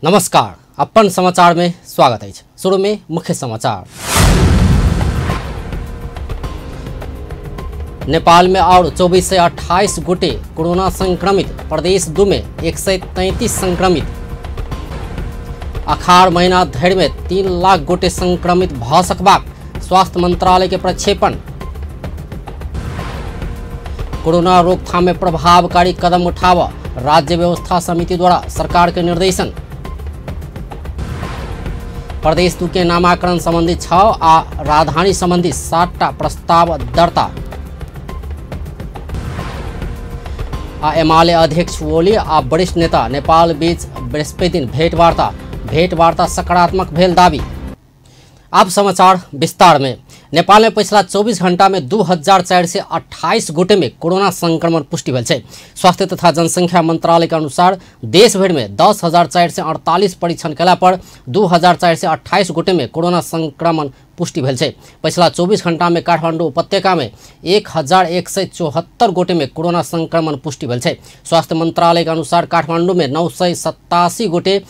नमस्कार, अपन समाचार में स्वागत है। शुरू में मुख्य समाचार। नेपाल में और 24 से 28 गोटे कोरोना संक्रमित, प्रदेश 2 में 133 संक्रमित। अखाड़ महीना धरि में 3 लाख गोटे संक्रमित भ सकबाक स्वास्थ्य मंत्रालय के प्रक्षेपण। कोरोना रोकथाम में प्रभावकारी कदम उठाव राज्य व्यवस्था समिति द्वारा सरकार के निर्देशन। प्रदेश 2 के नामाकरण संबंधी 6 आ राजधानी संबंधी 7टा प्रस्ताव दर्ता। एमाले अध्यक्ष ओली आ वरिष्ठ नेता नेपाल बीच बृहस्पति दिन भेंटवार्ता सकारात्मक भेल दावी। अब समाचार विस्तार में। नेपाल में पिछला 24 घंटा में 2428 गोटे में कोरोना संक्रमण पुष्टि भेल छै। स्वास्थ्य तथा जनसंख्या मंत्रालय के अनुसार देश भर में 10,448 परीक्षण कला पर 2,428 गोटे में कोरोना संक्रमण पुष्टि भेल छै। पिछला 24 घंटा में काठमाडौँ उपत्यका में 1,174 गोटे में कोरोना संक्रमण पुष्टि भेल छै। स्वास्थ्य मंत्रालय के अनुसार काठमाडौँ में 987 गोटे,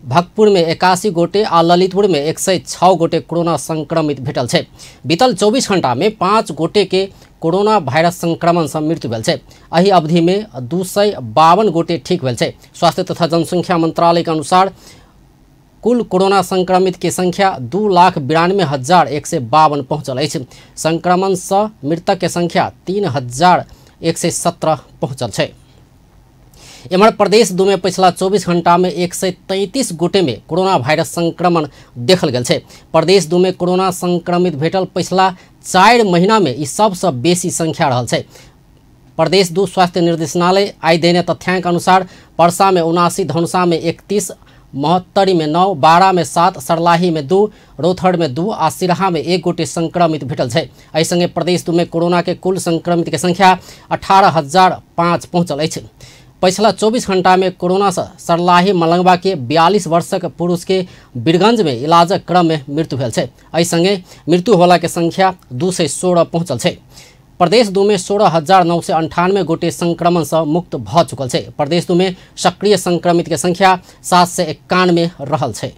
भक्तपुर में 81 गोटे आ ललितपुर में 106 गोटे कोरोना संक्रमित भेटल छै। बीतल 24 घंटा में 5 गोटे के कोरोना वायरस संक्रमण से मृत्यु भेल छै। एही अवधि में 252 गोटे ठीक भेल छै। स्वास्थ्य तथा जनसंख्या मंत्रालय के अनुसार कुल कोरोना संक्रमित के संख्या 2,92,152 पहुंचल अछि। संक्रमण से मृतक के संख्या 3,117 पहुंचल छै। एमहर प्रदेश 2 में पिछला 24 घंटा में 133 गोटे में कोरोना वायरस संक्रमण देखल गेल छै। प्रदेश 2 में कोरोना संक्रमित भेटल पिछला 4 महीना में ई सबसे बेसी संख्या रहल छै। प्रदेश 2 स्वास्थ्य निर्देशनालय आइ देने तथ्यांक अनुसार पर्सा में 79, धनुषा में 31, महोत्तरी में 9, बारा में 7, सरलाही में 2, रौथड़ में 2 आ सिराहा में 1 गोटे संक्रमित भेटल छै। एहि संगे प्रदेश 2 में कोरोना के कुल संक्रमित के संख्या 18,005 पहुंचल अछि। पिछला 24 घंटा में कोरोना से सरलाही मलंगवा के 42 वर्षक पुरुष के बीरगंज में इलाजक क्रम में मृत्यु भेल छै। एहि संगे मृत्यु होला के संख्या 216 पहुंचल छै। प्रदेश 2 में 16,998 गोटे संक्रमण से मुक्त भ चुकल छै। प्रदेश 2 में सक्रिय संक्रमित के संख्या 791 रहल छै।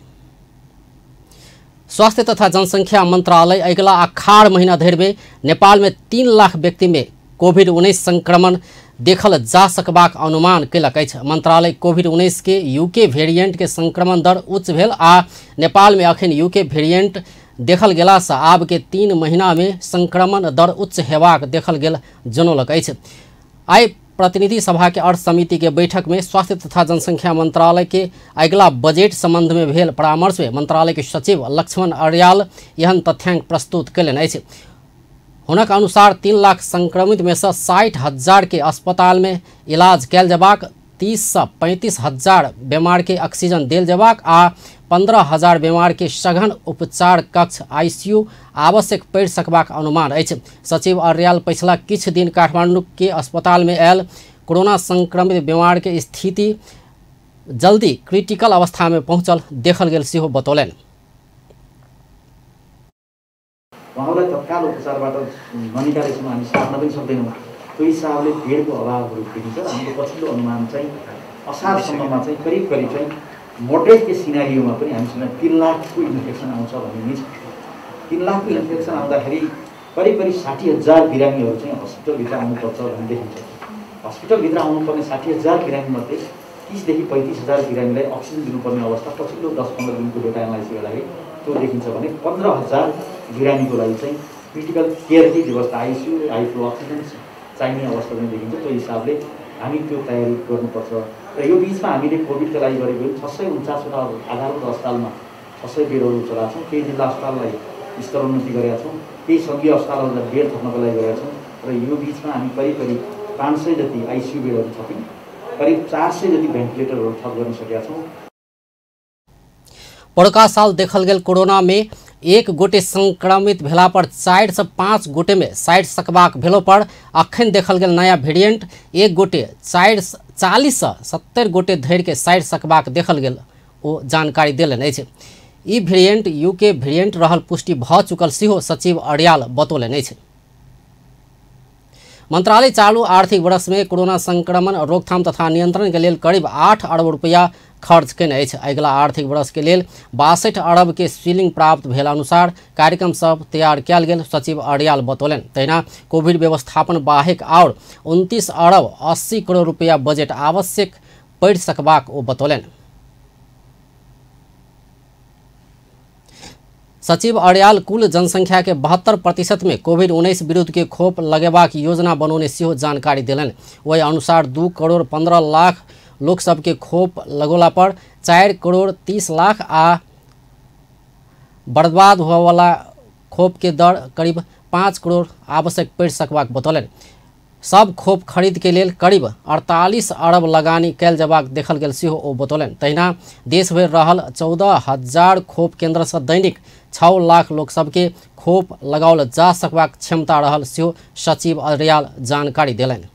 स्वास्थ्य तथा जनसंख्या मंत्रालय अगिला अखाड़ महीना धरि में नेपाल में 3 लाख व्यक्ति में कोविड-19 संक्रमण देखल जा सकबाक अनुमान कयलक अछि। मंत्रालय कोविड-19 के यूके वेरिएंट के संक्रमण दर उच्च भेल आ नेपाल में अखन यूके वेरिएंट देखल गेला से आब के 3 महीना में संक्रमण दर उच्च हेबाक देखल गेल जनौलक अछि। आइ प्रतिनिधि सभा के अर्थ समिति के बैठक में स्वास्थ्य तथा जनसंख्या मंत्रालय के अगिला बजट संबंध में भेल परामर्श में मंत्रालय के सचिव लक्ष्मण अर्याल एहन तथ्यांक प्रस्तुत कयलनि अछि। हुनक अनुसार 3 लाख संक्रमित में से 60,000 के अस्पताल में इलाज कैल जबाक, 30 से 35,000 बीमार के ऑक्सीजन देल जबाक आ 15,000 बीमार के सघन उपचार कक्ष ICU आवश्यक पड़ि सकबाक अनुमान अछि। सचिव अर्याल पिछला किछ दिन काठमांडू के अस्पताल में आयल कोरोना संक्रमित बीमार के स्थिति जल्दी क्रिटिकल अवस्था में पहुंचल देखल गेल सेहो बतौलनि। उहाँलाई तत्काल उपचारबाट ननिकालेसम्म हामी सार्न पनि सक्दैनौँ। त्यो हिसाबले बेडको अभावहरू देखिन्छ। हाम्रो पछिल्लो अनुमान चाहिँ असारसम्ममा चाहिँ करिब चाहिँ मोडरेट के सिनारियोमा पनि हामीसँग 3 लाखको इन्फेक्सन आउँछ भन्ने नै छ। 3 लाखको इन्फेक्सन आउँदाखेरि करिब 60,000 बिरामीहरू चाहिँ हस्पिटलभित्र आउनुपर्छ भन्ने देखिन्छ। हस्पिटलभित्र आउनुपर्ने 60,000 बिरामीमध्ये 30,000 देखि 35,000 बिरामीलाई अक्सिजन दिनुपर्ने अवस्था पछिल्लो 10-15 दिनको डेटा एनालाइसिस गर्दाखेरि त्यो देखिन्छ भने 15,000 बिरामीको लागि चाहिँ क्रिटिकल केयरकै व्यवस्था ICU हाई फ्लो अक्सिजन चाहिने अवस्था पनि देखिन्छ। त्यो हिसाबले हामी त्यो तयारी गर्नुपर्छ। र यो बिचमा हामीले कोभिडका लागि गरेको 649 वटा आधारभूत अस्पतालमा 600 बेडहरू चलाएको छौँ। केही जिल्ला अस्पताललाई स्तरोन्नति गरेका छौँ, केही सङ्घीय अस्पतालहरूलाई बेड थप्नको लागि गरेका छौँ। र यो बिचमा हामी करिब 500 जति ICU बेडहरू थप्यौँ, करिब 400 जति भेन्टिलेटरहरू थप गर्न सकेका छौँ। पड़का साल देखल गेल कोरोना में 1 गोटे संक्रमित भेला पर 4 से 5 गोटे में साइड सकबाक भेलो पर अखन देखल गेल नया वेरिएंट 1 गोटे 40 से 70 गोटे धरि के साइड सकबाक देखल गेल ओ जानकारी देलनि अछि। ई वेरिएंट यूके वेरिएंट रहल पुष्टि भ चुकल सेहो सचिव अर्याल बतौलनि अछि। मंत्रालय चालू आर्थिक वर्ष में कोरोना संक्रमण रोकथाम तथा नियंत्रण के लिए करीब 8 अरब रुपया खर्च कयने अछि। अगिला आर्थिक वर्ष के लेल 62 अरब के सीलिंग प्राप्त भेल अनुसार कार्यक्रम सब तैयार कयल गेल सचिव अर्याल बतौलनि। तहिना कोविड व्यवस्थापन बाहेक और 29 अरब 80 करोड़ रुपया बजेट आवश्यक पड़ि सकबाक ओ बतौलनि। सचिव अर्याल कुल जनसंख्या के 72% में कोविड-19 विरुद्ध के खोप लगेबाक योजना बनौने सेहो जानकारी देलनि। वही अनुसार 2 करोड़ 15 लाख लोक सबके खोप लगोला पर 4 करोड़ 30 लाख आ बर्बाद होवाला खोप के दर करीब 5 करोड़ आवश्यक पड़ि सकबाक बतौलनि। सब खोप खरीद के लेल करीब 48 अरब लगानी कयल जबाक देखल गेल सेहो ओ बतौलनि। तहिना देश भरि रहल 14,000 खोप केन्द्र से दैनिक 6 लाख लोक सबके खोप लगाओल जा सकबाक क्षमता रहल सेहो सचिव अर्याल जानकारी देलनि।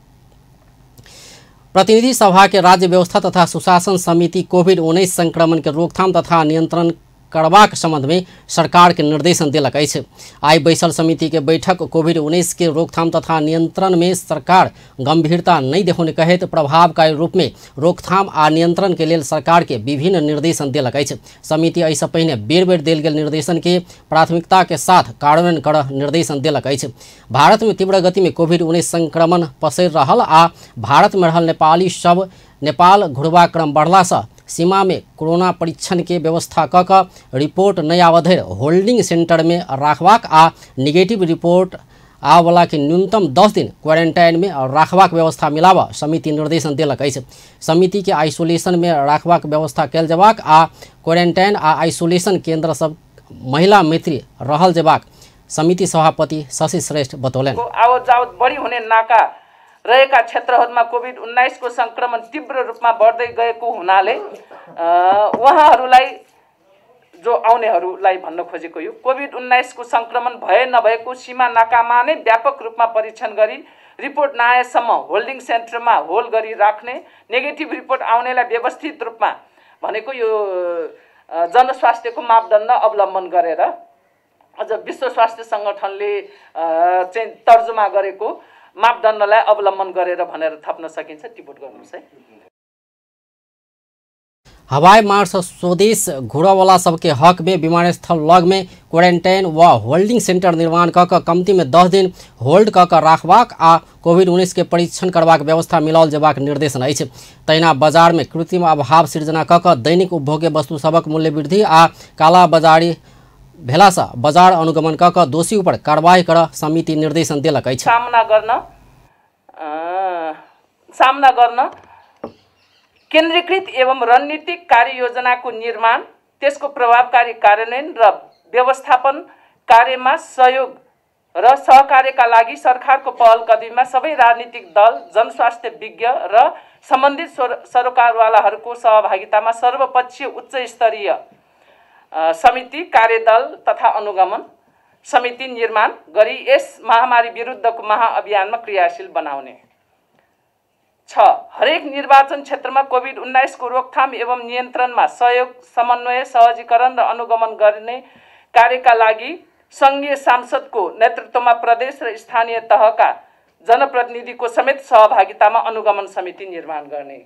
प्रतिनिधि सभा के राज्य व्यवस्था तथा सुशासन समिति कोविड-19 संक्रमण के रोकथाम तथा नियंत्रण करबाक संबंध में सरकार के निर्देशन देलक अछि। आई बैसल समिति के बैठक कोविड-19 के रोकथाम तथा नियंत्रण में सरकार गंभीरता नहीं देखौने कहैत प्रभावकारी रूप में रोकथाम आ नियंत्रण के लेल सरकार के विभिन्न निर्देशन देलक अछि। समिति एहि से पहिने बेर बेर देल गेल निर्देशन के प्राथमिकता के साथ कार्यान्वयन करह निर्देशन देलक अछि। भारत में तीव्र गति में कोविड-19 संक्रमण पसरि रहल आ भारत में रहल नेपाली सब नेपाल घुरबाक क्रम बढ़ला से सीमा में कोरोना परीक्षण के व्यवस्था क रिपोर्ट नहीं आवा धरि होल्डिंग सेंटर में राखबाक आ निगेटिव रिपोर्ट आवला के न्यूनतम 10 दिन क्वारंटाइन में राखबाक व्यवस्था मिलावा समिति निर्देशन देलक अछि। समिति के आइसोलेशन में राखबाक व्यवस्था कयल जबाक आ क्वारंटाइन आ आइसोलेशन केंद्र सब महिला मैत्री रहल जबाक समिति सभापति शशि श्रेष्ठ बतौलनि। आवत जावत बढी हुने नाका रहेका क्षेत्रहरूमा कोभिड-19 को संक्रमण तीव्र रूपमा बढ्दै गएको हुनाले उहाँहरूलाई जो आउनेहरूलाई भन्न खोजेको यो कोभिड-19 को संक्रमण भए नभएको सीमा नाकामा नै व्यापक रूपमा परीक्षण गरी रिपोर्ट नआएसम्म होल्डिङ सेन्टरमा होल्ड गरी राख्ने, नेगेटिभ रिपोर्ट आउनेलाई व्यवस्थित रूपमा भनेको यो जनस्वास्थ्यको मापदण्ड अवलम्बन गरेर अझ विश्व स्वास्थ्य संगठनले चाहिँ तर्जुमा गरेको मापदण्डलाई अवलम्बन गरेर भनेर थप्न सकिन्छ। टिप्पणी गर्नुहोस् है। हवाई मार्ग से स्वदेश घुरवाला सबके हक में विमानस्थल लग में क्वारंटाइन व होल्डिंग सेंटर निर्माण क कम्ती में 10 दिन होल्ड क राखबाक आ कोविड-19 के परीक्षण करबाक व्यवस्था मिलाओल जबाक निर्देशन अछि। तहिना बाजार में कृत्रिम अभाव सृजना क दैनिक उपभोग्य वस्तु सबक मूल्य वृद्धि आ काला बाजारी भेला से बाजार अनुगमन क दोषी ऊपर कार्रवाई कर समिति निर्देशन देलक अछि। सामना गर्न केन्द्रीकृत एवं रणनीतिक कार्ययोजनाको निर्माण, त्यसको प्रभावकारी कार्यान्वयन र व्यवस्थापन कार्यमा सहयोग र सहकार्यका लागि सरकारको पहल कदमीमा सबै राजनीतिक दल, जनस्वास्थ्य विज्ञ र सम्बन्धित सरोकारवालाहरूको सहभागितामा सर्वपक्षीय उच्च स्तरीय समिति, कार्यदल तथा अनुगमन समिति निर्माण गरी यस महामारी विरुद्धको महाअभियानमा क्रियाशील बनाउने। 6. हरेक निर्वाचन क्षेत्रमा कोभिड-19 को रोकथाम एवं नियन्त्रणमा सहयोग, समन्वय, सहजीकरण र अनुगमन गर्ने कार्यका लागि संघीय सांसदको नेतृत्वमा प्रदेश र स्थानीय तहका जनप्रतिनिधिको समेत सहभागितामा अनुगमन समिति निर्माण गर्ने।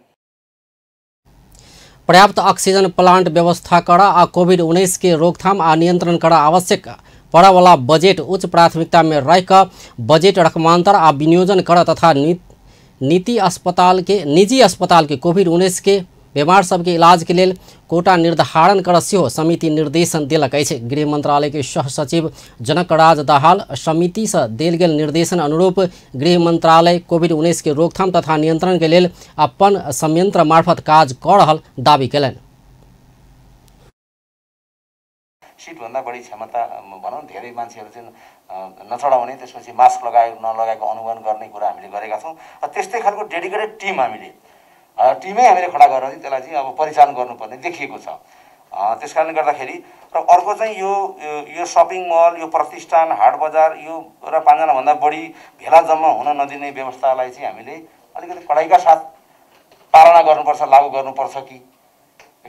पर्याप्त ऑक्सीजन प्लांट व्यवस्था करा आ कोविड-19 के रोकथाम आ नियंत्रण करा आवश्यक पड़ावाला बजेट उच्च प्राथमिकता में रख बजेट रकमांतर आ विनियोजन कर तथा निजी अस्पताल के कोविड-19 के बीमार सबके इलाज के लिए कोटा निर्धारण कर सेहो समिति निर्देशन देलक अछि। गृह मंत्रालय के सह सचिव जनक राज दाहाल समिति से देल गेल निर्देशन अनुरूप गृह मंत्रालय कोविड-19 के रोकथाम तथा नियंत्रण के लिए अपन संयंत्र मार्फत काज कर रहल दावी कयलनि। सीटभन्दा बढी क्षमता भनौँ धेरै मान्छेहरू चाहिँ नचढाउने, त्यसपछि मास्क लगाएको नलगाएको अनुगमन गर्ने कुरा हामीले गरेका छौँ। त्यस्तै खालको डेडिकेटेड टिम टिमै हामीले खडा गरेर त्यसलाई चाहिँ अब परिचालन गर्नुपर्ने देखिएको छ। त्यसकारणले गर्दाखेरि र अर्को चाहिँ यो सपिङ मल, यो प्रतिष्ठान, हाट बजार यो र 5 जनाभन्दा बढी भेला जम्मा हुन नदिने व्यवस्थालाई चाहिँ हामीले अलिकति कडाइका साथ पालना गर्नुपर्छ, लागू गर्नुपर्छ कि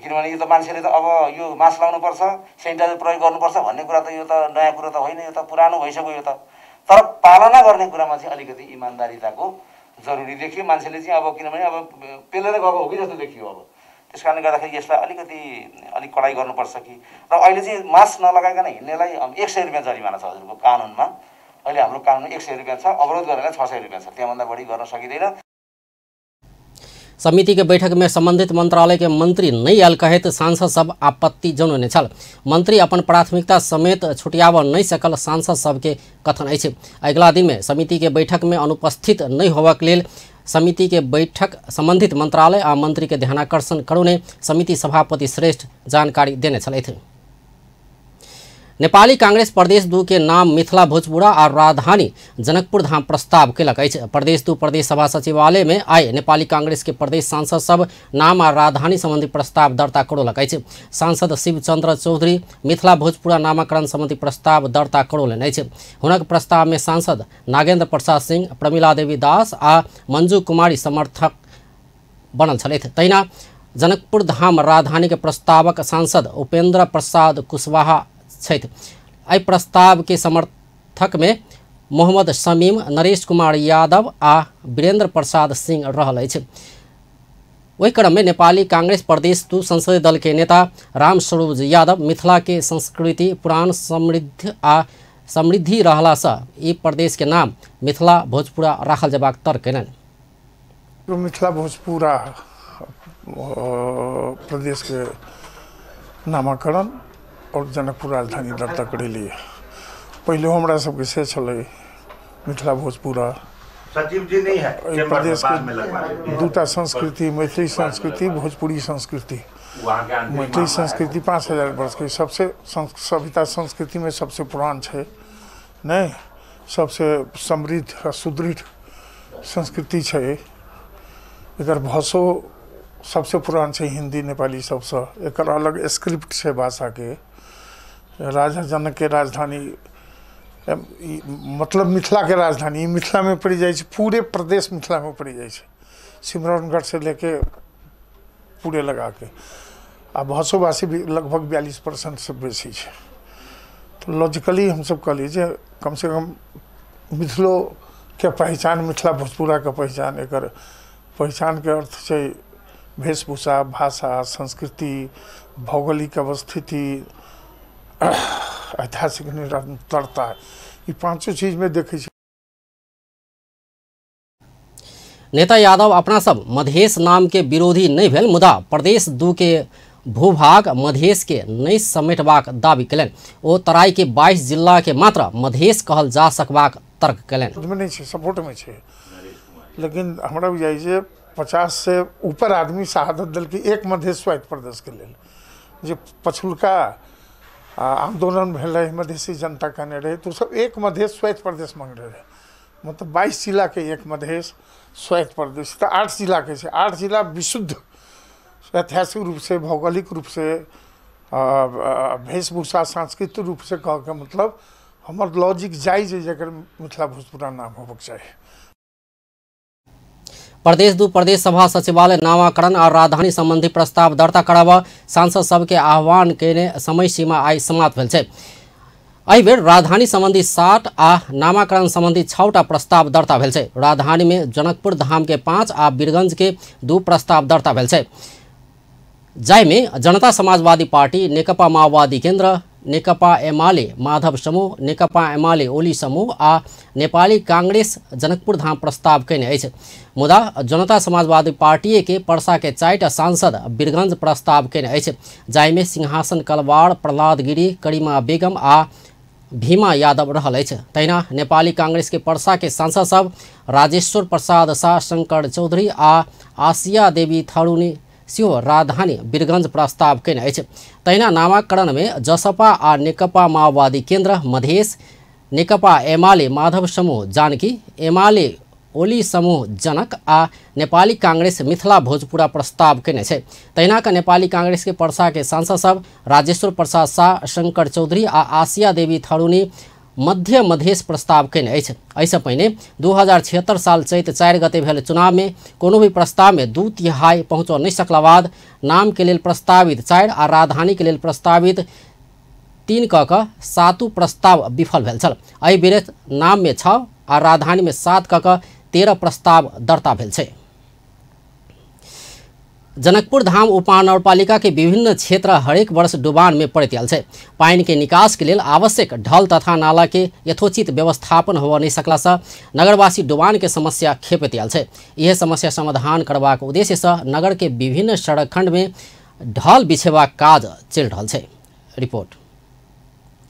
किनभने यो त मान्छेले त अब यो मास्क लाउनुपर्छ, सेनिटाइजर प्रयोग गर्नुपर्छ भन्ने कुरा त यो त नयाँ कुरा त होइन, यो त पुरानो भइसक्यो यो त। तर पालना गर्ने कुरामा चाहिँ अलिकति इमान्दारिताको जरुरी देखियो। मान्छेले चाहिँ अब किनभने अब पेलेर गएको हो कि जस्तो देखियो। अब त्यस कारणले गर्दाखेरि यसलाई अलिक कडाइ गर्नुपर्छ कि र अहिले चाहिँ मास्क नलगाइकन हिँड्नेलाई 100 रुपियाँ जरिमाना छ हजुरको कानुनमा। अहिले हाम्रो कानुनमा 100 रुपियाँ छ, अवरोध गर्नेलाई 600 रुपियाँ छ, त्यहाँभन्दा बढी गर्न सकिँदैन। समिति के बैठक में संबंधित मंत्रालय के मंत्री नहीं आयल कहे तो सांसद सब आपत्ति जौन छल। मंत्री अपन प्राथमिकता समेत छुटियाब नहीं सकल सांसद सब के कथन अछि। अगला दिन में समिति के बैठक में अनुपस्थित नहीं होबक लेल समिति के बैठक संबंधित मंत्रालय आ मंत्री के ध्यानाकर्षण करूने समिति सभापति श्रेष्ठ जानकारी देने छलथि। नेपाली कांग्रेस प्रदेश 2 के नाम मिथिला भोजपुरा और राजधानी जनकपुर धाम प्रस्ताव केलक अछि। प्रदेश 2 प्रदेश सभा सचिवालय में आए नेपाली कांग्रेस के प्रदेश सांसद सब नाम और राजधानी संबंधी प्रस्ताव दर्ता करोलक अछि। सांसद शिवचंद्र चौधरी मिथिला भोजपुरा नामकरण संबंधी प्रस्ताव दर्ता करोलनि अछि। हुनक प्रस्ताव में सांसद नागेंद्र प्रसाद सिंह, प्रमिला देवी दास आ मंजू कुमारी समर्थक बनल छलथि। तहिना जनकपुर धाम राजधानी के प्रस्तावक सांसद उपेंद्र प्रसाद कुशवाहा छथि। एहि प्रस्ताव के समर्थक में मोहम्मद शमीम, नरेश कुमार यादव आ वीरेंद्र प्रसाद सिंह रहल अछि। वही क्रम में नेपाली कांग्रेस प्रदेश 2 संसदीय दल के नेता रामस्वरूप यादव मिथिला के संस्कृति पुराण समृद्धि रहला से ई प्रदेश के नाम मिथिला भोजपुरा राखल जबाक तर्क कयलनि। मिथिला भोजपुरा प्रदेश के नामकरण और जनकपुर राजधानी दर्ता करेलिए। पहले हमरा सबके से चले मिथिला भोजपुरा सचिव जी नहीं है प्रदेश के दूटा संस्कृति, मैथिली संस्कृति, भोजपुरी संस्कृति। मैथिली संस्कृति 5000 वर्ष के सबसे सभ्यता संस्कृति में सबसे पुरान है, नहीं सबसे समृद्ध सुदृढ़ संस्कृति है। एकर भाषो सबसे पुरान है हिंदी नेपाली सबसे। एकर अलग स्क्रिप्ट है भाषा के। राजा जनक के राजधानी मतलब मिथिला के राजधानी मिथिला में पड़ जाए, पूरे प्रदेश मिथिला में पड़ जाए, सिमरौनगढ़ से लेके पूरे लगा के। आ भाषोभाषी भी लगभग 42% से बेसी है। तो लॉजिकली हम सब कहली जे कम से कम मिथिलो के पहचान, मिथिला भोजपुरा के पहचान, एकर पहचान के अर्थ है वेशभूषा, भाषा, संस्कृति, भौगोलिक अवस्थिति, ऐतिहासिक निरंतरता, ये 5 चीज में देखे। नेता यादव अपना सब मधेश नाम के विरोधी नहीं भेल, मुदा प्रदेश 2 के भूभाग मधेश के नहीं समेटबाक दावी कयलनि। ओ तराई के 22 जिला के मात्र मधेश कहल जा सकबाक तर्क कयलनि। सपोर्ट में है, लेकिन हमरा बुझाई जे 50 से ऊपर आदमी शहादत दल की एक मधेश स्वायत्त प्रदेश के लेल जे पछुलका आंदोलन भेल रहे, मधेसी जनता कहने रहे, तो सब एक मधेश स्वायत्त प्रदेश मांग रहे। मतलब 22 जिला के एक मधेश स्वायत्त प्रदेश, तो 8 जिला के 8 जिला विशुद्ध ऐतिहासिक रूप से, भौगोलिक रूप से, वेशभूषा, सांस्कृतिक रूप से कह के मतलब हमार लॉजिक जायज है जगह मिथिला भोजपुरा नाम होबक चाहिए। प्रदेश 2 प्रदेश सभा सचिवालय नामाकरण और राजधानी संबंधी प्रस्ताव दर्ता कराब सांसद सबके आह्वान के समय सीमा आई समाप्त भेल छै। एहि बेर राजधानी संबंधी 60 आ नामाकरण संबंधी 6टा प्रस्ताव दर्ता भेल छै। राजधानी में जनकपुर धाम के 5 आ वीरगंज के 2 प्रस्ताव दर्ता भेल छै, जाहिमे जनता समाजवादी पार्टी, नेकपा माओवादी केन्द्र, नेकपा एमाले माधव समूह, नेकपा एमाले ओली समूह आ नेपाली कांग्रेस जनकपुर धाम प्रस्ताव कयने अछि। मुदा जनता समाजवादी पार्टी के पर्सा के 4टा सांसद वीरगंज प्रस्ताव कयने अछि, जाहिमे सिंहासन कलवाड़, प्रहलाद गिरी, करीमा बेगम आ भीमा यादव रहल अछि। तहिना नेपाली कांग्रेस के पर्सा के सांसद सब राजेश्वर प्रसाद शाह, शंकर चौधरी आ आसिया देवी थारूनी सेहो राजधानी वीरगंज प्रस्ताव कयने अछि। तहिना नामाकरण में जसपा आ नेकपा माओवादी केन्द्र मधेश, नेकपा एमाले माधव समूह जानकी, एमाले ओली समूह जनक आ नेपाली कांग्रेस मिथिला भोजपुरा प्रस्ताव कयने छै। तहिना के नेपाली कांग्रेस के पर्सा के सांसद सब राजेश्वर प्रसाद शाह, शंकर चौधरी आ आसिया देवी थारूनी मध्य मधेश प्रस्ताव कयने अछि। एहिसँ पहिने 2076 साल चैत 4 गते भेल चुनाव में कोनो भी प्रस्ताव में 2/3 पहुँच नहीं सकला बाद नाम के लेल प्रस्तावित 4 आ राजधानी के लेल प्रस्तावित 3 कऽ 7 प्रस्ताव विफल भेल छल। एहि बेर नाम में 6 आ राजधानी में 7 कऽ 13 प्रस्ताव दर्ता भेल छै। जनकपुर धाम उपमहानगरपालिका के विभिन्न क्षेत्र हरेक वर्ष डुबान में पड़त आयल छै। पानी के निकास के लेल आवश्यक ढल तथा नाला के यथोचित व्यवस्थापन हो नहीं सकला से नगरवासी डुबान के समस्या खेपत आयल छै। यह समस्या समाधान करबाक उद्देश्य से नगर के विभिन्न सड़क खंड में ढल बिछेबाक काज चल रहल छै। रिपोर्ट।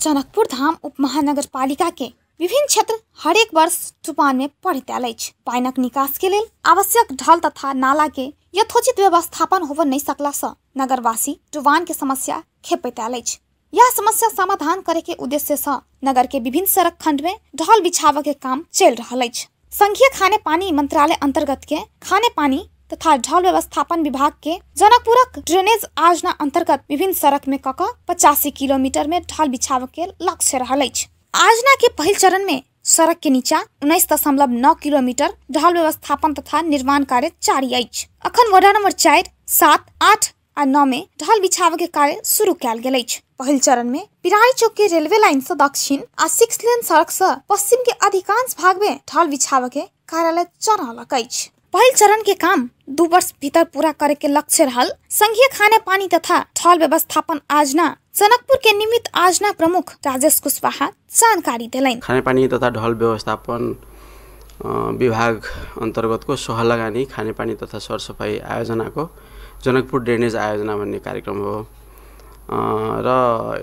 जनकपुर धाम उपमहानगरपालिका के विभिन्न क्षेत्र हरेक वर्ष डुबान में पड़त आयल अछि। पानिक निकास के लेल आवश्यक ढल तथा नाला के यथोचित व्यवस्थापन हो नहीं सकला से नगरवासी डुबान के समस्या खेपत आयल अछि। यह समस्या समाधान करे के उद्देश्य से नगर के विभिन्न सड़क खंड में ढल बिछाव के काम चल रहल अछि। संघीय खाने पानी मंत्रालय अंतर्गत के खाने पानी तथा ढल व्यवस्थापन विभाग के जनकपुरक ड्रेनेज योजना अंतर्गत विभिन्न सड़क में 85 किलोमीटर में ढल बिछाव के लक्ष्य रहल अछि। योजना के पहल चरण में सड़क के नीचा 19.9 किलोमीटर ढल व्यवस्थापन तथा निर्माण कार्य जारी अछि। अखन वार्ड नंबर 4, 7, 8 आ 9 में ढल बिछाव के कार्य शुरू कयल गेल अछि। पहल चरण में पिराई चौक के रेलवे लाइन से दक्षिण आ 6 लेन सड़क से पश्चिम के अधिकांश भाग में ढल बिछाव के कार्यालय चल रहल अछि। पहल चरण के काम 2 वर्ष भीतर पूरा करे के लक्ष्य रहल। संघीय खाने पानी तथा ढल व्यवस्थापन योजना जनकपुर के निमित्त योजना प्रमुख राजेश कुशवाहा जानकारी दिलैन। खाने पानी तथा ढल व्यवस्थापन विभाग अंतर्गत को सोहलगानी खाने पानी तथा सरसफाई आयोजना को जनकपुर ड्रेनेज आयोजना भन्ने कार्यक्रम हो र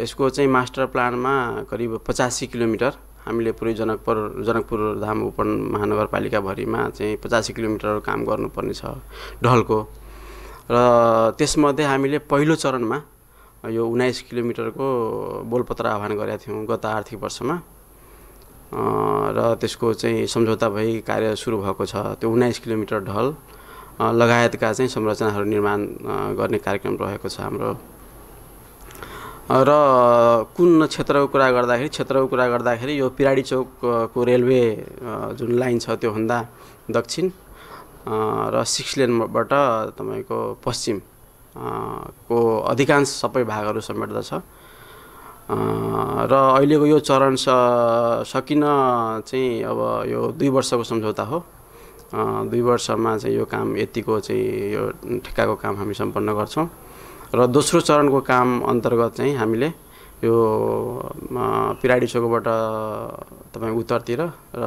यसको चाहिँ मास्टर प्लान में करीब 85 किलोमीटर हामीले पुरै जनकपुर धाम उपमहानगरपालिका भरिमा चाहिँ 85 किलोमिटर काम गर्नुपर्ने छ ढलको र त्यसमध्ये हामीले पहिलो चरणमा यो 19 किलोमिटरको बोलपत्र आह्वान गरेका थियौं गत आर्थिक वर्षमा र त्यसको चाहिँ सम्झौता भई कार्य सुरु भएको छ। त्यो 19 किलोमिटर ढल लगायतका चाहिँ संरचनाहरू निर्माण गर्ने कार्यक्रम रहेको छ हाम्रो। र कुन क्षेत्रको कुरा गर्दाखेरि यो पिराडी चौकको रेलवे जुन लाइन छ त्यो भन्दा दक्षिण र 6 लेनबाट तपाईको पश्चिम को अधिकांश सबै भागहरू समेट्दछ र अहिलेको यो चरण सकिन चाहिँ अब यो 2 वर्षको सम्झौता हो। 2 वर्षमा चाहिँ यो काम यतिको चाहिँ यो ठेक्काको काम हामी सम्पन्न गर्छौं र दोस्रो चरणको काम अन्तर्गत चाहिँ हामीले यो पिराडी चौकबाट तपाईं उत्तरतिर र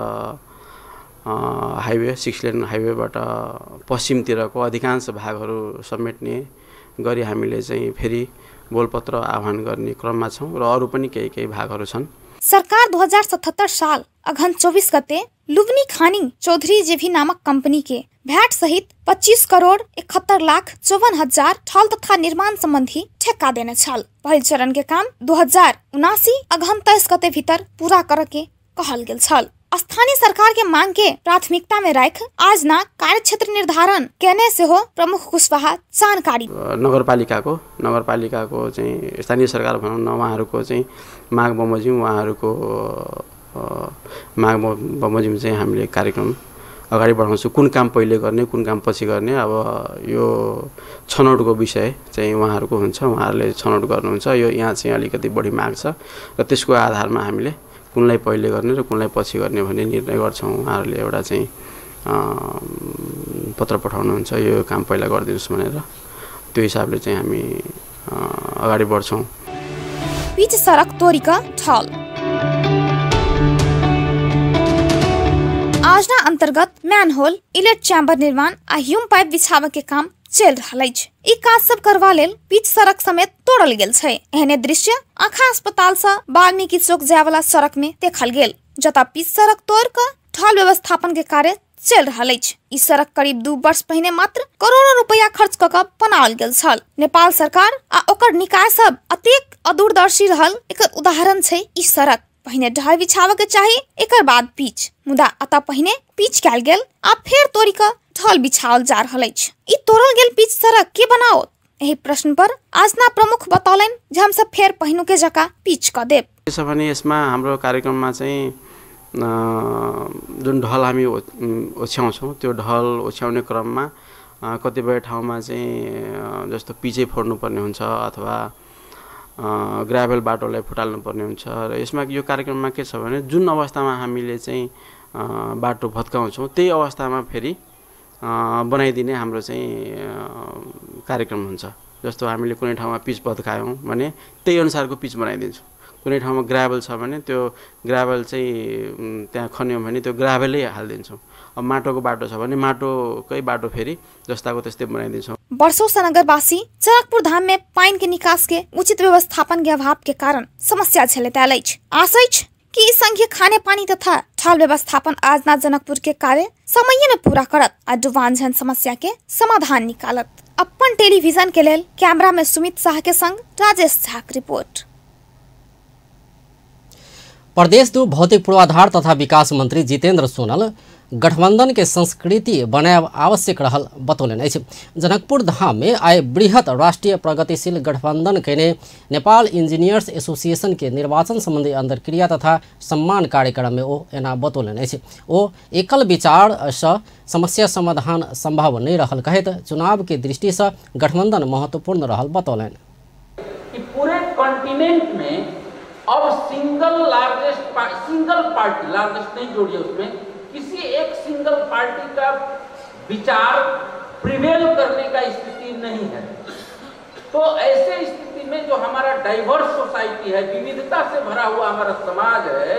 हाइवे 6 लेन हाइवेबाट पश्चिमतिरको अधिकांश भागहरू समेट्ने गरी हामीले चाहिँ फेरि बोलपत्र आह्वान गर्ने क्रममा छौं र अरु पनि केही भागहरू छन्। सरकार 2077 साल अघन 24 गते लुबनी खानी चौधरी जेभी नामक कंपनी के भैट सहित 25 करोड़ 71 लाख 54 हजार ढल तथा निर्माण संबंधी ठेक्का देने छल। पहल चरण के काम 2079 अघन 23 गते भीतर पूरा करे के कहल गेल छल। स्थानीय सरकार के मांग के प्राथमिकता में राख आज ना कार्य क्षेत्र निर्धारण केने से हो प्रमुख कुशवाहा जानकारी। नगरपालिकाको चाहिँ स्थानीय सरकार भनौं न उहाँहरूको चाहिँ माग बमोजिम उहाँहरूको माग बमोजिम चाहिँ हामीले कार्यक्रम अगाडि बढाउँछौं। कुन काम पहिले गर्ने कुन काम पछि गर्ने अब यो छनौटको विषय चाहिँ उहाँहरूको हुन्छ उहाँहरूले छनौट गर्नुहुन्छ। यो यहाँ चाहिँ अलिकति बढी माग छ र त्यसको आधारमा हामीले कुनलाई पहिले गर्ने र कुनलाई पछि गर्ने भन्ने निर्णय गर्छौं। उहाँहरूले एउटा चाहिँ पत्र पठाउनुहुन्छ यो काम पहिला गरिदिनुस् भनेर त्यो हिसाबले चाहिँ हामी अगाडि बढ्छौं। बीच सडक तोरीका ढल योजना अंतर्गत मैनहोल इलेट चैम्बर निर्माण आ ह्यूम पाइप बिछाव के काम चल रहा अछि। ई काज सब करवा लेल बीच सड़क समेत तोड़ल गेल छै। एहने दृश्य आँखा अस्पताल से वाल्मीकि चौक जाय वाला सड़क में देखल गेल जता बीच सड़क तोड़ कर ढल व्यवस्थापन के कार्य चल रहा अछि। ई सड़क करीब 2 वर्ष पहिने मात्र करोड़ों रुपया खर्च क के बनाओल गेल छल। नेपाल सरकार आ ओकर निकाय सब अतेक अदूरदर्शी रहल एकर उदाहरण छै ई सड़क। पहिने ढल बिछाव के चाही एकर बाद पिच मुदा अता पहिने पिच कैल गेल आ फेर तोड़ी के ढल बिछावल जा रहल अछि। ई तोड़ल गेल पिच सड़क के बनाओ एही प्रश्न पर आजना प्रमुख बतौलन जे हम सब फेर पहिनु के जका पिच क देब। त्यसो भने यसमा हाम्रो कार्यक्रममा चाहिँ जुन ढल हामी ओछ्याउँछौं त्यो ढल ओछ्याउने क्रममा कतिपय ठाउँमा चाहिँ जस्तो पिचै फोड्नु पर्ने हुन्छ अथवा ग्राभल बाटोलाई फुटाल्नु पर्ने हुन्छ र यसमा यो कार्यक्रममा के छ भने जुन अवस्थामा हामीले चाहिँ बाटो भत्काउँछौं त्यही अवस्थामा फेरि बनाइदिने हाम्रो चाहिँ कार्यक्रम हुन्छ। जस्तो हामीले कुनै ठाउँमा पिच भत्कायौँ भने त्यही अनुसारको पिच बनाइदिन्छौँ। कुनै ठाउँमा ग्राभल छ भने त्यो ग्राभल चाहिँ त्यहाँ खन्यौँ भने त्यो ग्राभलै हालिदिन्छौँ। अब माटोको बाटो छ भने माटोकै बाटो फेरि जस्ताको त्यस्तै बनाइदिन्छौँ। वर्षों से नगरवासी जनकपुर धाम में पानी के निकास के उचित व्यवस्थापन के अभाव के कारण समस्या झेलते आयल अछि। आशा अछि कि संघीय खाने पानी तथा ढल व्यवस्थापन आज ना जनकपुर के कार्य समय में पूरा करत आ डुबान झन समस्या के समाधान निकालत। अपन टेलीविजन के लेल कैमरा में सुमित शाह के संग राजेश झा की रिपोर्ट। प्रदेश 2 भौतिक पूर्वाधार तथा विकास मंत्री जितेंद्र सोनल गठबंधन के संस्कृति बनाए आवश्यक रहल बतौलन अछि। जनकपुर धाम में आए बृहत राष्ट्रीय प्रगतिशील गठबंधन के नेपाल इंजीनियर्स एसोसिएशन के निर्वाचन संबंधी अंतर्क्रिया तथा सम्मान कार्यक्रम में ओ एना बतौलन अछि। ओ एकल विचार से समस्या समाधान संभव नहीं रहल कहत चुनाव के दृष्टि से गठबंधन महत्वपूर्ण रहल बतौलन। पूरे कॉन्टिनेंट में अब सिंगल पार्टी लार्जेस्ट नहीं जोड़िए उसमें किसी एक सिंगल पार्टी का विचार प्रिवेल करने का स्थिति नहीं है। तो ऐसे स्थिति में जो हमारा डाइवर्स सोसाइटी है, विविधता से भरा हुआ हमारा समाज है,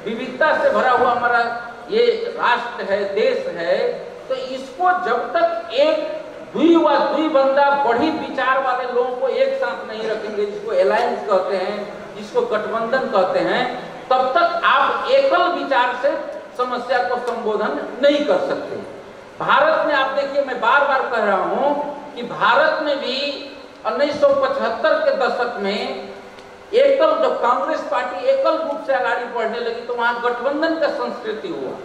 विविधता से भरा हुआ हमारा ये राष्ट्र है, देश है, तो इसको जब तक एक दुई बंदा बढ़ी विचार वाले लोगों को एक साथ नहीं रखेंगे, जिसको अलायंस कहते हैं, जिसको गठबंधन कहते हैं, तब तक आप एकल विचार से समस्या को संबोधन नहीं कर सकते। भारत में आप देखिए, मैं बार बार कह रहा हूं कि भारत में भी 1975 के दशक में एकल, जब कांग्रेस पार्टी एकल रूप से आगे बढ़ने लगी तो वहां गठबंधन का संस्कृति हुआ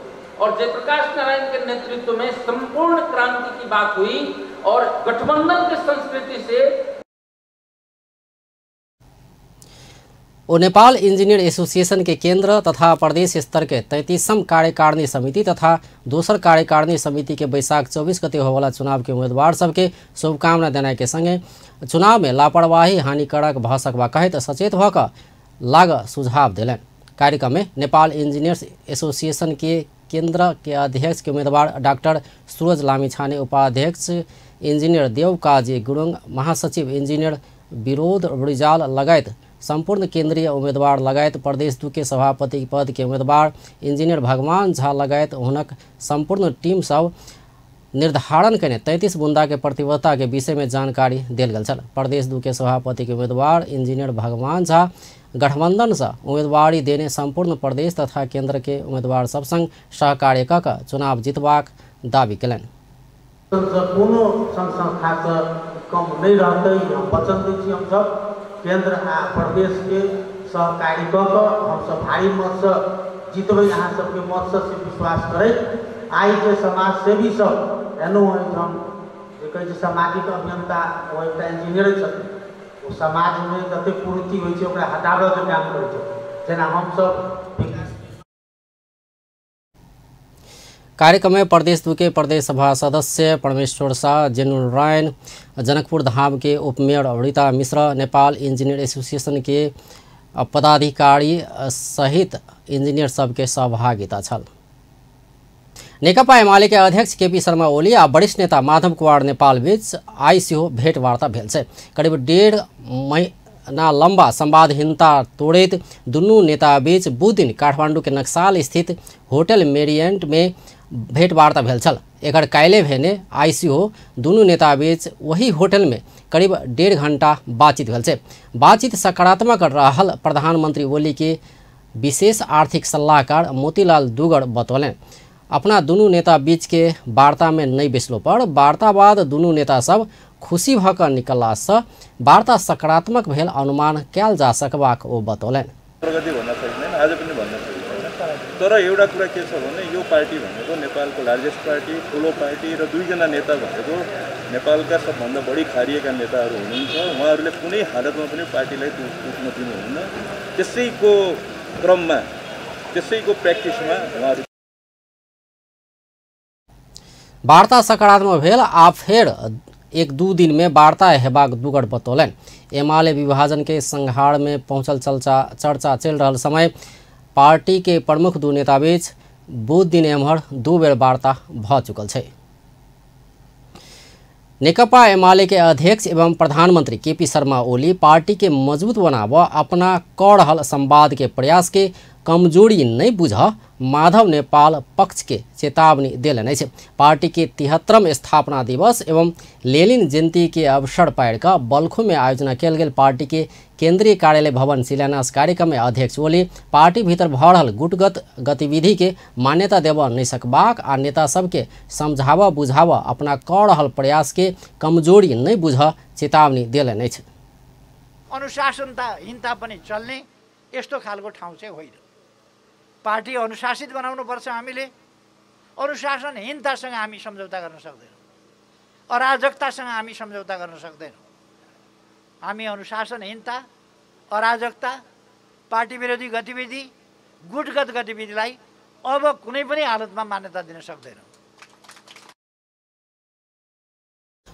और जयप्रकाश नारायण के नेतृत्व में संपूर्ण क्रांति की बात हुई और गठबंधन की संस्कृति से ओ नेपाल इंजीनियर एसोसिएशन के केंद्र तथा प्रदेश स्तर के 33वीं कार्यकारिणी समिति तथा दोसर कार्यकारिणी समिति के बैसाख 24 गते होवाला चुनाव के उम्मीदवार सबके शुभकामना देने के संगे चुनाव में लापरवाही हानिकारक भ सकबा कहत सचेत भक लाग सुझाव दिलन। कार्यक्रम में नेपाल इंजीनियर्स एसोसिएशन के केंद्र के अध्यक्ष के उम्मीदवार डॉक्टर सूरज लामिछाने, उपाध्यक्ष इंजीनियर देव काजी गुरुङ, महासचिव इंजीनियर विरोध रिजाल लगायत संपूर्ण केंद्रीय उम्मीदवार लगायत प्रदेश 2 के सभापति पद के उम्मीदवार इंजीनियर भगवान झा लगायत हुनक संपूर्ण टीम सब निर्धारण करने 33 बुंदा के प्रतिबद्धता के विषय में जानकारी दिल गल छल। प्रदेश 2 के सभापति के उम्मीदवार इंजीनियर भगवान झा गठबंधन से उम्मीदवारी देने संपूर्ण प्रदेश तथा केंद्र के उम्मीदवार सब संग सहकार्य क चुनाव जीतबाक दावी कलन। कोनो संस्था से कम नहीं रहते, हम वचन दै छी हम सब केंद्र आ प्रदेश के सहकारी क हम सब भारी मत से जीतबे। अहाँ सबके मत से विश्वास करैत आई के समाज सेवी सब एनो हम जे सामाजिक अभियंता ओ एकटा इंजीनियर छथिन, ओ समाज में जते कुरीति होइ छै ओकरा हटाबे के काम करै छै। जेना हम सब विकास कार्यक्रम में प्रदेश 2 के प्रदेश सभा सदस्य परमेश्वर शाह, जेनुरायन, जनकपुर धाम के उपमेयर रीता मिश्र, नेपाल इंजीनियर एसोसिएशन के पदाधिकारी सहित इंजीनियर सबके सहभागिता छल। नेकपा एमाले के अध्यक्ष केपी शर्मा ओली आ वरिष्ठ नेता माधव कुमार नेपाल बीच आई सेहो भेंटवार्ता भेल छै। करीब 1.5 महीना लंबा संवादहीनता तोड़ैत दुनू नेता बीच बुध दिन काठमांडू के नक्साल स्थित होटल मेरिएंट में भेंटवार्ता भेल छल। एकर काल्हि भेने आईसीओ दुनू नेता बीच वही होटल में करीब 1.5 घंटा बातचीत भेल छै। बातचीत सकारात्मक रहल प्रधानमंत्री ओली के विशेष आर्थिक सलाहकार मोतीलाल दुगर बतौलन। अपना दुनू नेता बीच के वार्ता में नहीं बैसलो पर वार्ता बाद दुनू नेता सब खुशी भक निकलला से वार्ता सकारात्मक भेल अनुमान कयल जा सकबाक ओ बतौलन। प्रगति भन्न सकिँदैन, आज पनि भन्न सकिँदैन, तर एउटा कुरा के छ भने यो पार्टी भनेको नेपालको लार्जेस्ट पार्टी, ठुलो पार्टी र दुईजना नेता भनेको नेपालका सबभन्दा बढी खारिएका नेताहरू हुनुहुन्छ। उहाँहरूले कुनै हालतमा पनि पार्टीलाई उठ्न दिनुहुन्न। त्यसैको क्रममा, त्यसैको प्र्याक्टिसमा उहाँहरू वार्ता सकारात्मक भेल आ फेर 1-2 दिन में वार्ता हेबाक दुगर बतौलन। एमाले विभाजन के संहार में पहुंचल चर्चा चल रहा समय पार्टी के प्रमुख 2 नेता बीच बुध दिन एम्हर 2 बेर वार्ता भ चुकल छै। नेकपा एमाले के अध्यक्ष एवं प्रधानमंत्री केपी शर्मा ओली पार्टी के मजबूत बनाव अपना कड़हल संवाद के प्रयास के कमजोरी नहीं बुझ माधव नेपाल पक्ष के चेतावनी दिलने छे। पार्टी के 73वां स्थापना दिवस एवं लेनिन जयंती के अवसर पर का बल्खु में आयोजना किया गेल पार्टी के केंद्रीय कार्यालय भवन शिलान्यास कार्यक्रम में अध्यक्ष ओली पार्टी भीतर भरल गुटगत गतिविधि के मान्यता देव नहीं सकबाक आ नेता सबके समझावा बुझावा अपना कड़हल प्रयास के कमजोरी नहीं बुझ चेतावनी दिलने छे। अनुशासनहीनता पनि चल्ने यस्तो खालको ठाउँ चाहिँ होइन। पार्टी अनुशासित बनाउनुपर्छ। हामीले अनुशासनहीनतासँग हामी सम्झौता गर्न सक्दैनौँ, अराजकतासँग हामी सम्झौता गर्न सक्दैनौँ। हामी अनुशासनहीनता, अराजकता, पार्टी विरोधी गतिविधि, गुटगत गतिविधिलाई अब कुनै पनि हालतमा मान्यता दिन सक्दैनौँ।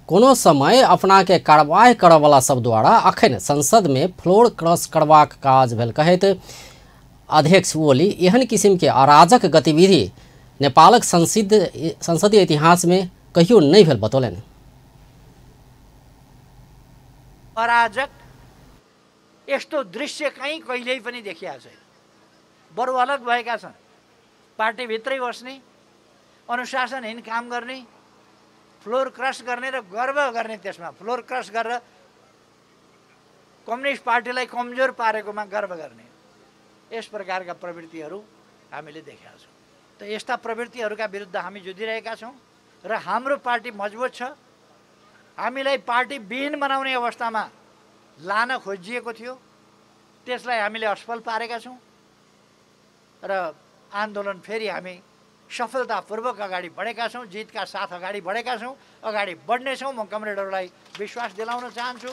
कोनो समय अपना के कार्रवाई करवाला सब द्वारा अखन संसद में फ्लोर क्रॉस करबाक काज भेल कहैत अध्यक्ष ओली एहन किसिम के अराजक गतिविधि नेपालक संसदीय इतिहास में कहियो नहीं भेल बतौलनि। अराजक यस्तो दृश्य कहीँ कहिल्यै पनि देखिया छैन। बरु अलग भएका छन्। पार्टी भित्रै बस्ने, अनुशासनहीन काम गर्ने, फ्लोर क्रस गर्ने र गर्व गर्ने, त्यसमा फ्लोर क्रस गरेर कम्युनिस्ट पार्टीलाई कमजोर पारेकोमा गर्व गर्ने, यस प्रकारका प्रवृत्तिहरू हामीले देखेका छौँ। त यस्ता प्रवृत्तिहरूका विरुद्ध हामी जुधिरहेका छौँ र हाम्रो पार्टी मजबुत छ। हामीलाई पार्टी विहीन बनाउने अवस्थामा लान खोजिएको थियो, त्यसलाई हामीले असफल पारेका छौँ र आन्दोलन फेरि हामी सफलतापूर्वक अगाडि बढेका छौँ, जितका साथ अगाडि बढेका छौँ, अगाडि बढ्नेछौँ। म कमरेडहरूलाई विश्वास दिलाउन चाहन्छु।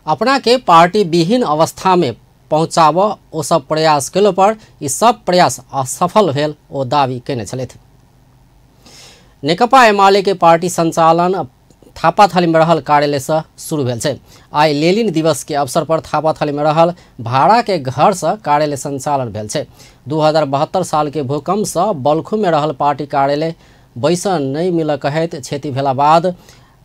अपना के पार्टी विहीन अवस्था में पहुँचाव ओ सब प्रयास केलो पर ये सब प्रयास असफल भेल ओ दावी केने छलैथ। नेकपा एमाले के पार्टी संचालन थापाथली में रहल कार्यालय से शुरू भेल छै। आई लेनिन दिवस के अवसर पर थापाथली में रहल भाड़ा के घर से कार्यालय संचालन भेल छै। 2072 साल के भूकंप से बल्खु में रहल पार्टी कार्यालय बैसन नहीं मिल कहैत क्षति भेला बाद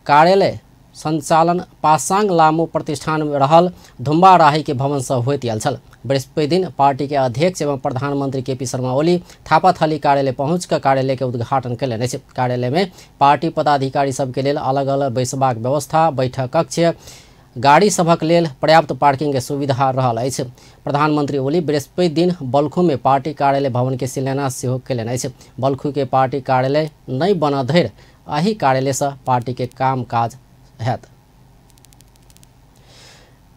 कार्यालय संचालन पासाङ लामो प्रतिष्ठान में रहल धुम्बा राही के भवन से होइत आयल छल। बृहस्पति दिन पार्टी के अध्यक्ष एवं प्रधानमंत्री केपी शर्मा ओली थापाथली कार्यालय पहुँच कर कार्यालय के उद्घाटन कयलनि। कार्यालय में पार्टी पदाधिकारी सबके लेल अलग अलग बैसबाक व्यवस्था, बैठक कक्ष, गाड़ी सभक लेल पर्याप्त पार्किंग के सुविधा रहल अछि। प्रधानमंत्री ओली बृहस्पति दिन बल्खु में पार्टी कार्यालय भवन के शिलान्यास सेहो कयलनि अछि। बल्खु के पार्टी कार्यालय नहीं बन धरि एही कार्यालय से पार्टी के काम काज हैत।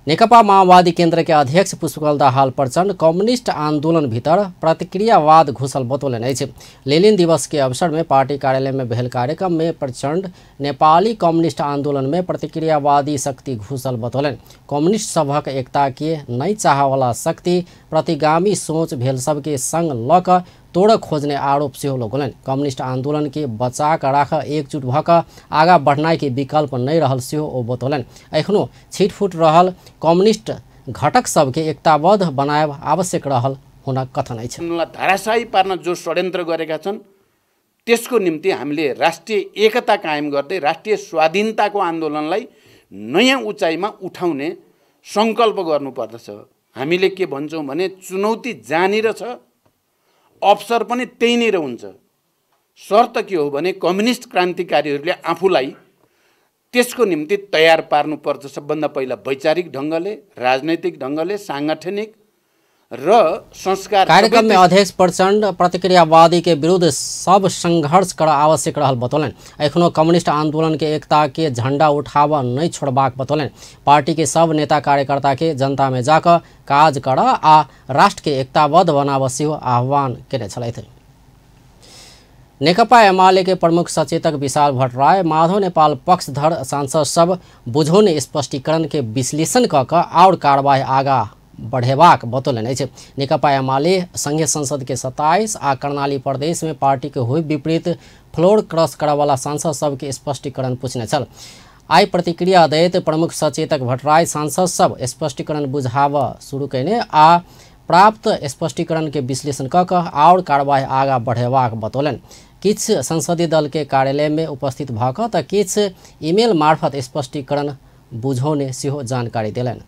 नेकपा माओवादी केन्द्र के अध्यक्ष पुष्पकमल दाहाल प्रचण्ड कम्युनिस्ट आंदोलन भीतर प्रतिक्रियावाद घुसल बतौलनि अछि। लेनिन दिवस के अवसर में पार्टी कार्यालय में भेल कार्यक्रम में प्रचण्ड नेपाली कम्युनिस्ट आंदोलन में प्रतिक्रियावादी शक्ति घुसल बतौलनि। कम्युनिस्ट सभक एकता के नहीं चाहवाला शक्ति प्रतिगामी सोच भेल सबके संग ल क तोड़ खोजने आरोप सेहो लगौलनि। कम्युनिस्ट आंदोलन के बचा कर राख एकजुट भ क आगा बढ़नाई के विकल्प नहीं रहल सेहो ओ बतौलनि। एखनो छिटफुट रहल कम्युनिस्ट घटक सबके एकताबद्ध बनाएब आवश्यक रहल हुन कथन अछि। धाराशाही पार्न जो षड्यन्त्र गरेका छन् त्यसको निम्ति हामीले राष्ट्रिय एकता कायम गर्दै राष्ट्रिय स्वाधीनताको आन्दोलनलाई नयाँ उचाइमा उठाउने संकल्प गर्नुपर्दछ। हामीले के भन्छौँ भने चुनौती जहाँनिर छ अवसर पनि त्यहीँनिर हुन्छ। शर्त के हो भने कम्युनिस्ट क्रान्तिकारीहरूले आफूलाई त्यसको निम्ति तयार पार्नुपर्छ। सबभन्दा पहिला वैचारिक ढङ्गले, राजनैतिक ढङ्गले, सांगठनिक र संस्कार। कार्यक्रम में अध्यक्ष प्रचण्ड प्रतिक्रियावादी के विरुद्ध सब संघर्ष कर आवश्यक रहल बतौलनि। एखनो कम्युनिस्ट आंदोलन के एकता के झंडा उठाव नहीं छोड़बाक बतौलनि। पार्टी के सब नेता कार्यकर्ता के जनता में जाकर काज कर आ राष्ट्र के एकताबद्ध बनाव सेहो आह्वान केने छलथि। नेकपा एमाले के प्रमुख सचेतक विशाल भट्टराय माधव नेपाल पक्षधर सांसद सब बुझौने स्पष्टीकरण के विश्लेषण क और कार्रवाई आगा बढ़ेबाक बतौलनि अछि। नेकपा एमाले संघीय संसद के 27 आ कर्णाली प्रदेश में पार्टी के हुई विपरीत फ्लोर क्रॉस करवाला सांसद सब के स्पष्टीकरण पूछने छल। आई प्रतिक्रिया दैत प्रमुख सचेतक भट्टराय सांसद सब स्पष्टीकरण बुझाव शुरू कयने आ प्राप्त स्पष्टीकरण के विश्लेषण क और कार्यवाही आगा बढ़ेबाक बतौलन। किछ संसदीय दल के कार्यालय में उपस्थित भक त किछ ईमेल मार्फत स्पष्टीकरण बुझाउने सेहो जानकारी देलन।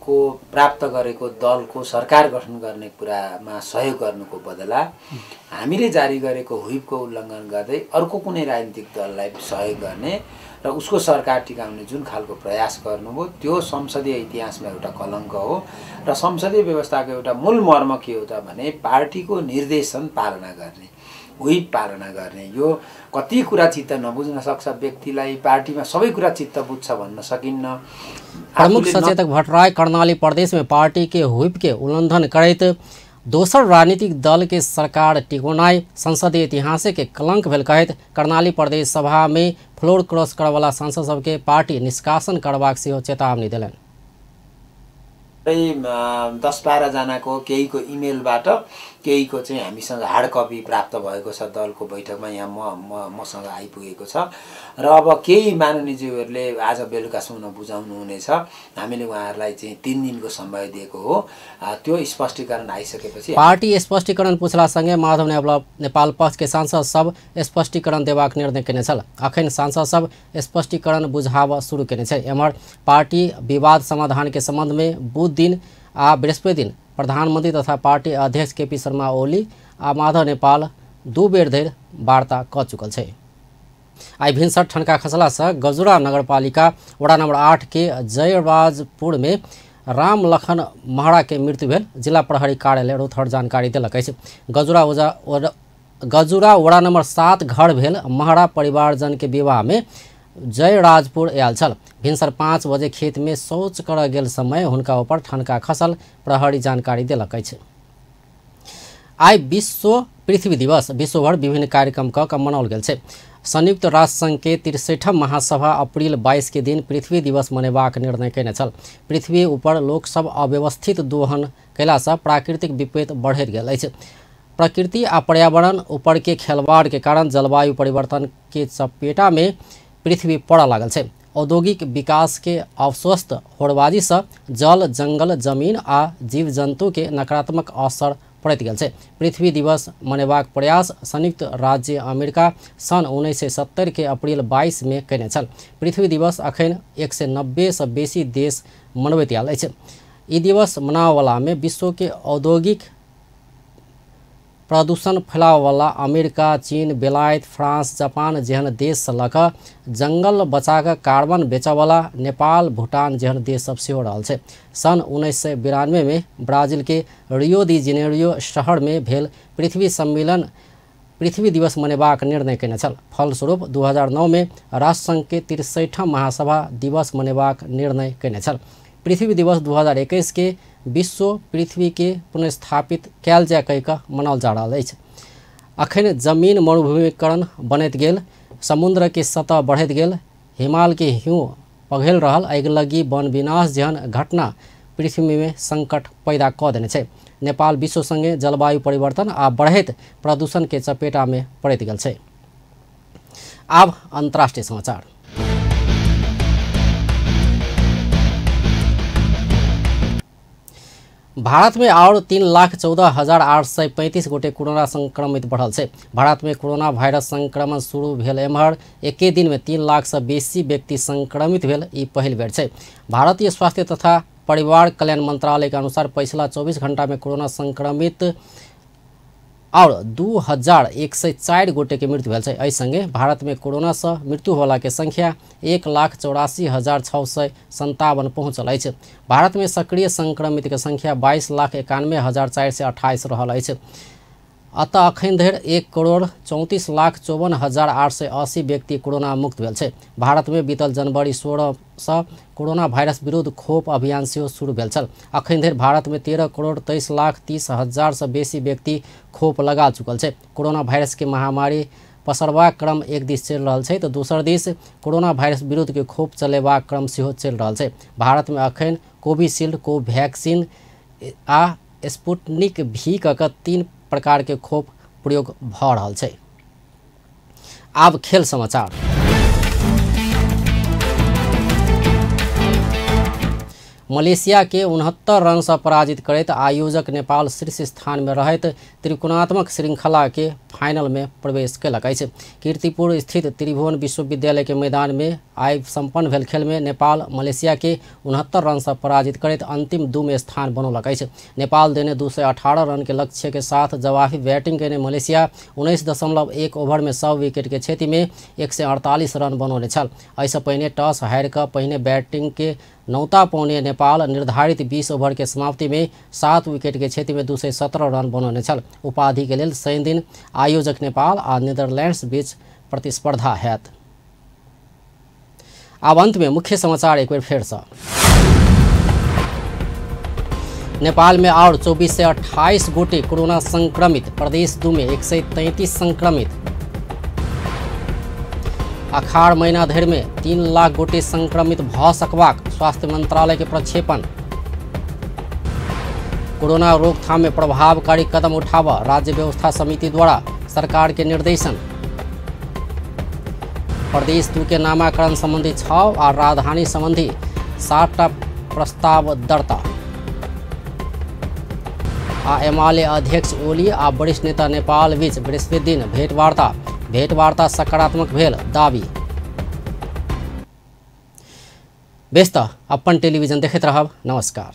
को प्राप्त गरेको दलको सरकार गठन गर्ने कुरामा सहयोग गर्नुको बदला हामीले जारी गरेको हुइपको उल्लङ्घन गर्दै अर्को कुनै राजनीतिक दललाई सहयोग गर्ने र उसको सरकार टिकाउने जुन खालको प्रयास गर्नुभयो त्यो संसदीय इतिहासमा एउटा कलङ्क हो र संसदीय व्यवस्थाको एउटा मूल मर्म के हो त भने पार्टीको निर्देशन पालना गर्ने, हुइप पालना गर्ने। यो कति कुरा चित्त नबुझ्न सक्छ व्यक्तिलाई, पार्टीमा सबै कुरा चित्त बुझ्छ भन्न सकिन्न। प्रमुख सचेतक भट्टराई कर्णाली प्रदेश में पार्टी के हुइप के उल्लंघन करैत दोसर राजनीतिक दल के सरकार टिकोनाई संसदीय इतिहास के कलंक भेल कहैत कर्णाली प्रदेश सभा में फ्लोर क्रॉस करवाला सांसद सबके पार्टी निष्कासन करबाक सेहो चेतावनी देलन। 10-12 जनाको केहीको इमेलबाट केहीको चाहिँ हामीसँग हार्ड कपी प्राप्त भएको छ दलको बैठकमा, यहाँ मसँग आइपुगेको छ र अब केही माननीयज्यूहरूले आज बेलुकासम्म बुझाउनु हुनेछ। हामीले उहाँहरूलाई चाहिँ 3 दिनको समय दिएको हो। त्यो स्पष्टीकरण आइसकेपछि पार्टी स्पष्टीकरण पुछलासँगै माधव नेपाल पक्ष के सांसद सब स्पष्टीकरण देबाक निर्णय केने छल। अखन सांसद सब स्पष्टीकरण बुझाव शुरू केने छै। एम्हर पार्टी विवाद समाधान के संबंध में बुध दिन आ बृहस्पति दिन प्रधानमंत्री तथा पार्टी अध्यक्ष केपी शर्मा ओली आ माधव नेपाल 2 बेर धरि वार्ता क चुकल छै। आई भिनसर ठनका खसला से गजुरा नगरपालिका वड़ा नंबर 8 के जयराजपुर में राम लखन महड़ा के मृत्यु भेल। जिला प्रहरी कार्यालय रौतहट जानकारी देलक अछि। गजुरा वड़ा नंबर 7 घर भेल महड़ा परिवारजन के विवाह में जयराजपुर आयल छल। भिनसर 5 बजे खेत में शौच कर गेल समय हुनका ऊपर ठनका खसल, प्रहरी जानकारी देलक अछि। आई विश्व पृथ्वी दिवस विश्वभर विभिन्न कार्यक्रम क मनाओल गेल छै। संयुक्त राष्ट्र संघ के 63 महासभा अप्रैल 22 के दिन पृथ्वी दिवस मनेबाक निर्णय केने छल। पृथ्वी ऊपर लोक सब अव्यवस्थित दोहन कैला से प्राकृतिक विपरीत बढ़ैत गेल अछि। प्रकृति आ पर्यावरण ऊपर के खेलवाड़ के कारण जलवायु परिवर्तन के चपेटा में पृथ्वी पड़ा लागल छै। औद्योगिक विकास के अस्वस्थ होड़बाजी से जल, जंगल, जमीन आ जीव जंतु के नकारात्मक असर पड़त गेल छै। पृथ्वी दिवस मनेबाक प्रयास संयुक्त राज्य अमेरिका सन 1970 के अप्रैल 22 में केने छल। पृथ्वी दिवस अखन 190 से बेसी देश मनबैत आयल अछि। ई दिवस मनावला में विश्व के औद्योगिक प्रदूषण फैलावला अमेरिका, चीन, बेलायत, फ्रांस, जापान जेहन देश से लक जंगल बचा के कार्बन बेचवाला नेपाल, भूटान जेहन देश सब सेहो रहल छै। सन 1992 में ब्राजील के रियो दी जेनेरियो शहर में भेल पृथ्वी सम्मेलन पृथ्वी दिवस मनेबाक निर्णय केने छल। फलस्वरूप 2009 में राष्ट्रसंघ के 63 महासभा दिवस मनेबाक निर्णय केने छल। पृथ्वी दिवस 2021 के विश्व पृथ्वी के पुनर्स्थापित कैल जाय कह मनाओल जा रहा है। अखन जमीन मरुभूमीकरण बनैत गेल, समुद्र के सतह बढ़ैत गेल, हिमालय के हिउँ पघैल रहल, अगिलगी, वन विनाश जेहन घटना पृथ्वी में संकट पैदा क देने छै। नेपाल विश्व संगे जलवायु परिवर्तन आ बढ़ैत प्रदूषण के चपेटा में पड़ैत गेल छै। आब अंतर्राष्ट्रीय समाचार। भारत में और 3,14,835 गोटे कोरोना संक्रमित बढ़ल छै। भारत में कोरोना वायरस संक्रमण शुरू भेल एम्हर एके दिन में 3 लाख से बेसी व्यक्ति संक्रमित भेल। ई पहिल बेर छै। भारतीय स्वास्थ्य तथा परिवार कल्याण मंत्रालय के अनुसार पिछला 24 घंटा में कोरोना संक्रमित और 2104 गोटे के मृत्यु भेल छै। एहि संगे भारत में कोरोना से मृत्यु होला के संख्या 1,84,657 पहुँचल अछि। भारत में सक्रिय संक्रमित के संख्या 22,91,428 रहल अछि। अतः अखन धरि 1,34,54,880 व्यक्ति कोरोना मुक्त भेल छै। भारत में बीतल जनवरी 16 से कोरोना वायरस विरुद्ध खोप अभियान सेहो शुरू भेल छल। अखन धरि भारत में 13,23,30,000 से बेसी व्यक्ति खोप लगा चुकल छै। कोरोना वायरस के महामारी पसरबाक क्रम एक दिस चलि रहल छै तो दोसर दिस कोरोना वायरस विरुद्ध के खोप चलेबाक क्रम सेहो चलि रहल छै। भारत में अखन कोविशील्ड, कोवैक्सीन आ स्पुतनिक भी क 3 प्रकार के खोप प्रयोग भ रहल छै। आब खेल समाचार। मलेशिया के 69 रन से पराजित करैत आयोजक नेपाल शीर्ष स्थान में रहैत त्रिकोणात्मक श्रृंखला के फाइनल में प्रवेश कयलक अछि। कीर्तिपुर स्थित त्रिभुवन विश्वविद्यालय के मैदान में आइ संपन्न भेल खेल में नेपाल मलेशिया के 69 रन से पराजित करैत अंतिम 2 में स्थान बनौलक अछि। नेपाल देने 218 रन के लक्ष्य के साथ जवाबी बैटिंग करने मलेशिया 19.1 ओवर में 100 विकेट के क्षति में 148 रन बनौने छल। ऐसे पहिने टॉस हार कर पहिने बैटिंग के नौता पौने नेपाल निर्धारित 20 ओवर के समाप्ति में 7 विकेट के क्षति में 217 रन बनौने छल। उपाधि के लेल शनि दिन आयोजक नेपाल आ नीदरलैंड्स बीच प्रतिस्पर्धा हैत। अब अंत में मुख्य समाचार एक बार फिर से। नेपाल में और 24 से 28 गोटे कोरोना संक्रमित, प्रदेश 2 में 133 संक्रमित। अखाड़ महीना धरि में 3 लाख गोटे संक्रमित भ सकबाक स्वास्थ्य मंत्रालय के प्रक्षेपण। कोरोना रोकथाम में प्रभावकारी कदम उठाव राज्य व्यवस्था समिति द्वारा सरकार के निर्देशन। प्रदेश 2 के नामाकरण संबंधी 6 और राजधानी संबंधी 7टा प्रस्ताव दर्ता। एमाले अध्यक्ष ओली आ वरिष्ठ नेता नेपाल बीच बृहस्पति दिन भेंटवार्ता सकारात्मक भेल दावी। व्यस्त अपन टेलीविजन देखैत रहब। नमस्कार।